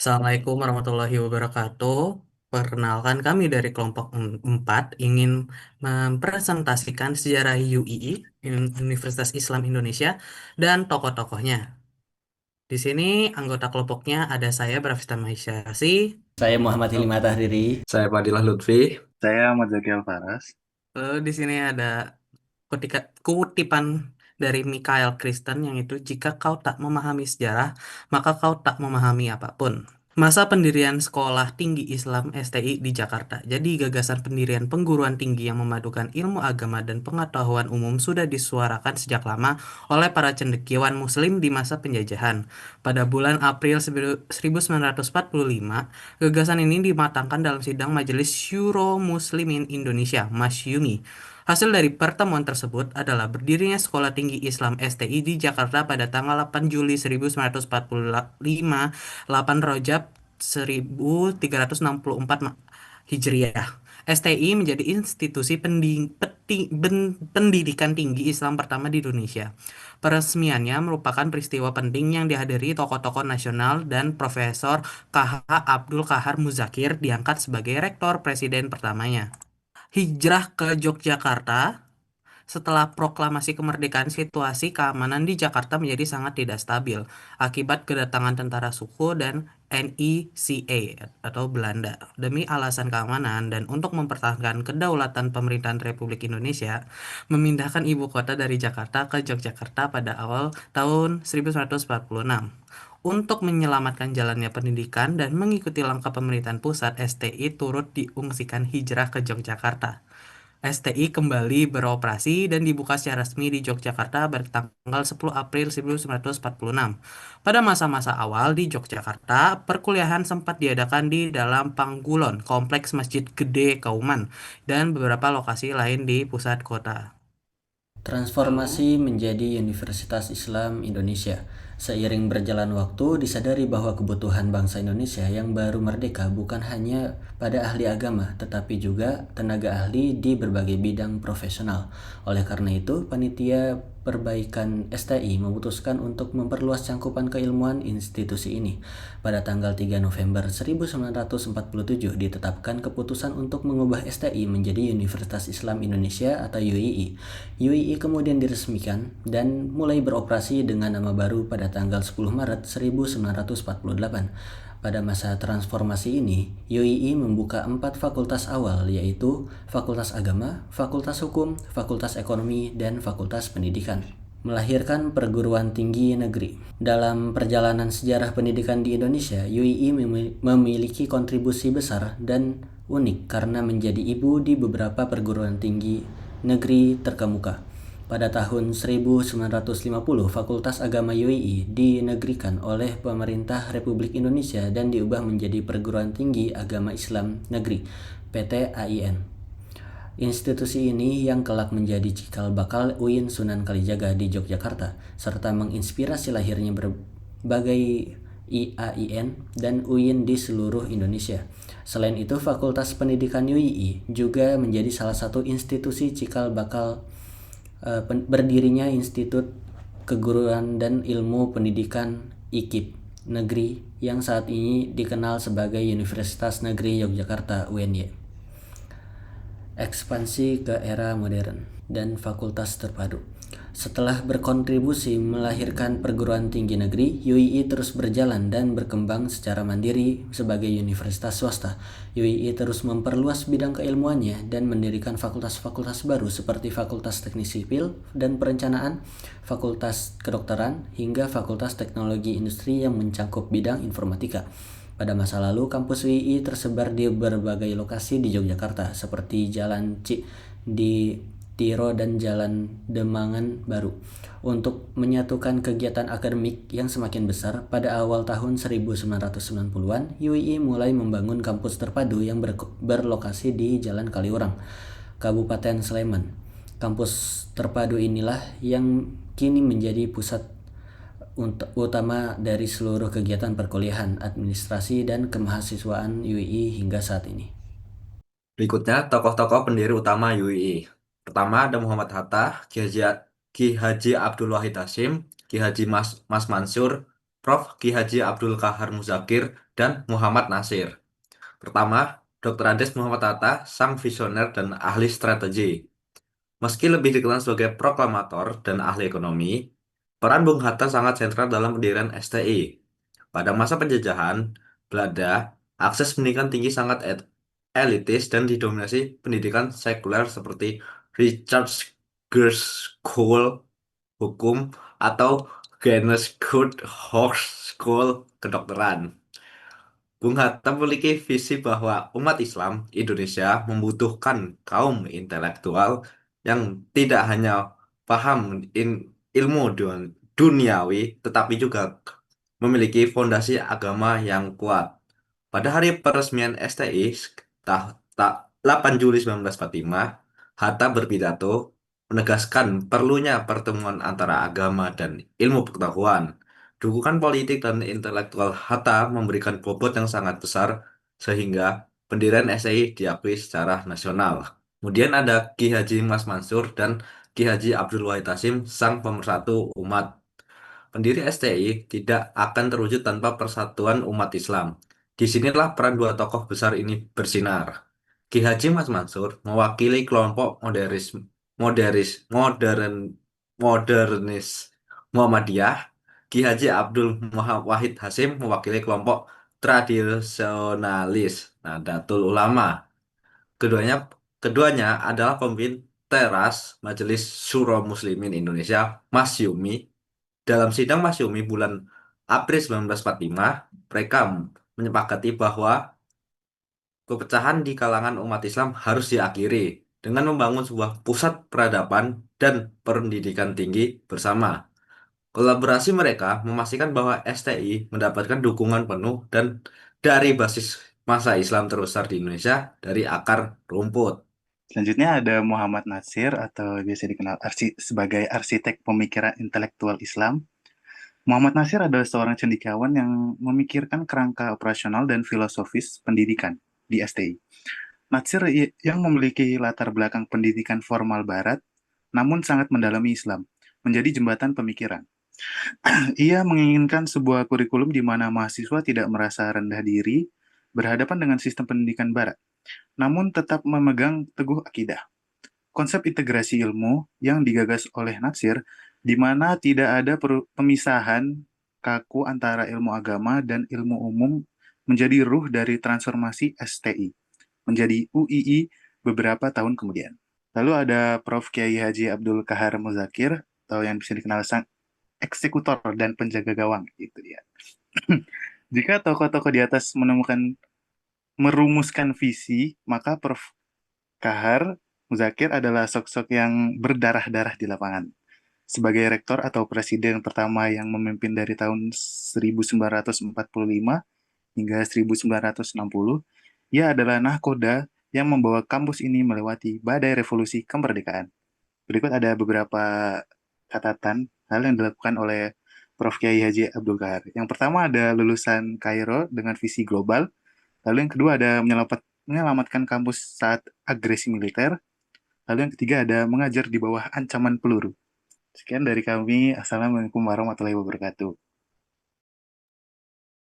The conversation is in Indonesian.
Assalamualaikum warahmatullahi wabarakatuh. Perkenalkan kami dari kelompok 4 ingin mempresentasikan sejarah UII, Universitas Islam Indonesia, dan tokoh-tokohnya. Di sini anggota kelompoknya ada saya, Brafista Mahisyasi. Saya Muhammad Hilmi Tahriri. Saya Fadilah Lutfi. Saya Ahmad Zaki Alfaras. Di sini ada kutipan dari Mikhail Kristen yang itu, jika kau tak memahami sejarah, maka kau tak memahami apapun. Masa pendirian Sekolah Tinggi Islam STI di Jakarta. Jadi gagasan pendirian perguruan tinggi yang memadukan ilmu agama dan pengetahuan umum sudah disuarakan sejak lama oleh para cendekiawan muslim di masa penjajahan. Pada bulan April 1945, gagasan ini dimatangkan dalam sidang Majelis Syuro Muslimin Indonesia, Masyumi. Hasil dari pertemuan tersebut adalah berdirinya Sekolah Tinggi Islam STI di Jakarta pada tanggal 8 Juli 1945, 8 Rajab 1364 Hijriah. STI menjadi institusi pendidikan tinggi Islam pertama di Indonesia. Peresmiannya merupakan peristiwa penting yang dihadiri tokoh-tokoh nasional dan Profesor KH Abdul Kahar Muzakir diangkat sebagai rektor presiden pertamanya. Hijrah ke Yogyakarta. Setelah proklamasi kemerdekaan, situasi keamanan di Jakarta menjadi sangat tidak stabil akibat kedatangan tentara suku dan NECA atau Belanda. Demi alasan keamanan dan untuk mempertahankan kedaulatan pemerintahan Republik Indonesia, memindahkan ibu kota dari Jakarta ke Yogyakarta pada awal tahun 1946. Untuk menyelamatkan jalannya pendidikan dan mengikuti langkah pemerintahan pusat, STI turut diungsikan hijrah ke Yogyakarta. STI kembali beroperasi dan dibuka secara resmi di Yogyakarta pada tanggal 10 April 1946. Pada masa-masa awal di Yogyakarta, perkuliahan sempat diadakan di dalam Panggulon, Kompleks Masjid Gede Kauman, dan beberapa lokasi lain di pusat kota. Transformasi menjadi Universitas Islam Indonesia. Seiring berjalan waktu, disadari bahwa kebutuhan bangsa Indonesia yang baru merdeka bukan hanya pada ahli agama, tetapi juga tenaga ahli di berbagai bidang profesional. Oleh karena itu, panitia perbaikan STI memutuskan untuk memperluas cangkupan keilmuan institusi ini. Pada tanggal 3 November 1947 ditetapkan keputusan untuk mengubah STI menjadi Universitas Islam Indonesia atau UII. UII kemudian diresmikan dan mulai beroperasi dengan nama baru pada tanggal 10 Maret 1948. Pada masa transformasi ini, UII membuka 4 fakultas awal, yaitu Fakultas Agama, Fakultas Hukum, Fakultas Ekonomi, dan Fakultas Pendidikan. Melahirkan perguruan tinggi negeri. Dalam perjalanan sejarah pendidikan di Indonesia, UII memiliki kontribusi besar dan unik karena menjadi ibu di beberapa perguruan tinggi negeri terkemuka. Pada tahun 1950, Fakultas Agama UII dinegrikan oleh pemerintah Republik Indonesia dan diubah menjadi Perguruan Tinggi Agama Islam Negeri PT AIN. Institusi ini yang kelak menjadi cikal bakal UIN Sunan Kalijaga di Yogyakarta, serta menginspirasi lahirnya berbagai IAIN dan UIN di seluruh Indonesia. Selain itu, Fakultas Pendidikan UII juga menjadi salah satu institusi cikal bakal berdirinya Institut Keguruan dan Ilmu Pendidikan IKIP Negeri yang saat ini dikenal sebagai Universitas Negeri Yogyakarta UNY. Ekspansi ke era modern dan fakultas terpadu. Setelah berkontribusi melahirkan perguruan tinggi negeri, UII terus berjalan dan berkembang secara mandiri sebagai universitas swasta. UII terus memperluas bidang keilmuannya dan mendirikan fakultas-fakultas baru seperti Fakultas Teknik Sipil dan Perencanaan, Fakultas Kedokteran, hingga Fakultas Teknologi Industri yang mencakup bidang informatika. Pada masa lalu, kampus UII tersebar di berbagai lokasi di Yogyakarta, seperti Jalan di Tiro dan Jalan Demangan Baru. Untuk menyatukan kegiatan akademik yang semakin besar, pada awal tahun 1990-an, UII mulai membangun kampus terpadu yang berlokasi di Jalan Kaliurang, Kabupaten Sleman. Kampus terpadu inilah yang kini menjadi pusat utama dari seluruh kegiatan perkuliahan, administrasi, dan kemahasiswaan UII hingga saat ini. Berikutnya, tokoh-tokoh pendiri utama UII. Pertama ada Muhammad Hatta, Ki Haji Abdul Wahid Hasyim, Ki Haji Mas Mansur, Prof. Ki Haji Abdul Kahar Muzakir, dan Muhammad Nasir. Pertama, Dr. Andes Muhammad Hatta, sang visioner dan ahli strategi. Meski lebih dikenal sebagai proklamator dan ahli ekonomi, peran Bung Hatta sangat sentral dalam pendirian STI. Pada masa penjajahan Belanda, akses pendidikan tinggi sangat elitis dan didominasi pendidikan sekuler seperti Richard Girls School Hukum atau Genescud Hochschule Kedokteran. Bung Hatta memiliki visi bahwa umat Islam Indonesia membutuhkan kaum intelektual yang tidak hanya paham ilmu duniawi, tetapi juga memiliki fondasi agama yang kuat. Pada hari peresmian STI, tah- 8 Juli 1945, Hatta berpidato menegaskan perlunya pertemuan antara agama dan ilmu pengetahuan. Dukungan politik dan intelektual Hatta memberikan bobot yang sangat besar sehingga pendirian STI diakui secara nasional. Kemudian ada Ki Haji Mas Mansur dan Ki Haji Abdul Wahid Hasyim, sang pemersatu umat. Pendiri STI tidak akan terwujud tanpa persatuan umat Islam. Disinilah peran dua tokoh besar ini bersinar. Ki Haji Mas Mansur mewakili kelompok modern, modernis Muhammadiyah. Ki Haji Abdul Wahid Hasyim mewakili kelompok tradisionalis Nahdlatul Ulama. Keduanya keduanya adalah pemimpin teras Majelis Syuro Muslimin Indonesia, Masyumi. Dalam sidang Masyumi bulan April 1945, mereka menyepakati bahwa perpecahan di kalangan umat Islam harus diakhiri dengan membangun sebuah pusat peradaban dan pendidikan tinggi bersama. Kolaborasi mereka memastikan bahwa STI mendapatkan dukungan penuh dan dari basis masa Islam terbesar di Indonesia dari akar rumput. Selanjutnya ada Muhammad Nasir atau biasa dikenal sebagai arsitek pemikiran intelektual Islam. Muhammad Nasir adalah seorang cendekiawan yang memikirkan kerangka operasional dan filosofis pendidikan di STI. Nasir yang memiliki latar belakang pendidikan formal Barat, namun sangat mendalami Islam, menjadi jembatan pemikiran. Ia menginginkan sebuah kurikulum di mana mahasiswa tidak merasa rendah diri berhadapan dengan sistem pendidikan Barat, namun tetap memegang teguh akidah. Konsep integrasi ilmu yang digagas oleh Natsir, di mana tidak ada pemisahan kaku antara ilmu agama dan ilmu umum, menjadi ruh dari transformasi STI, menjadi UII beberapa tahun kemudian. Lalu ada Prof. Kiai Haji Abdul Kahar Muzakir, atau yang bisa dikenal sang eksekutor dan penjaga gawang, itu dia. Jika tokoh-tokoh di atas merumuskan visi, maka Prof. Kahar Muzakir adalah sosok yang berdarah-darah di lapangan. Sebagai rektor atau presiden pertama yang memimpin dari tahun 1945 hingga 1960, ia adalah nahkoda yang membawa kampus ini melewati badai revolusi kemerdekaan. Berikut ada beberapa catatan hal yang dilakukan oleh Prof. Kiai Haji Abdul Kahar. Yang pertama ada lulusan Kairo dengan visi global. Lalu yang kedua ada menyelamatkan kampus saat agresi militer. Lalu yang ketiga ada mengajar di bawah ancaman peluru. Sekian dari kami. Assalamualaikum warahmatullahi wabarakatuh.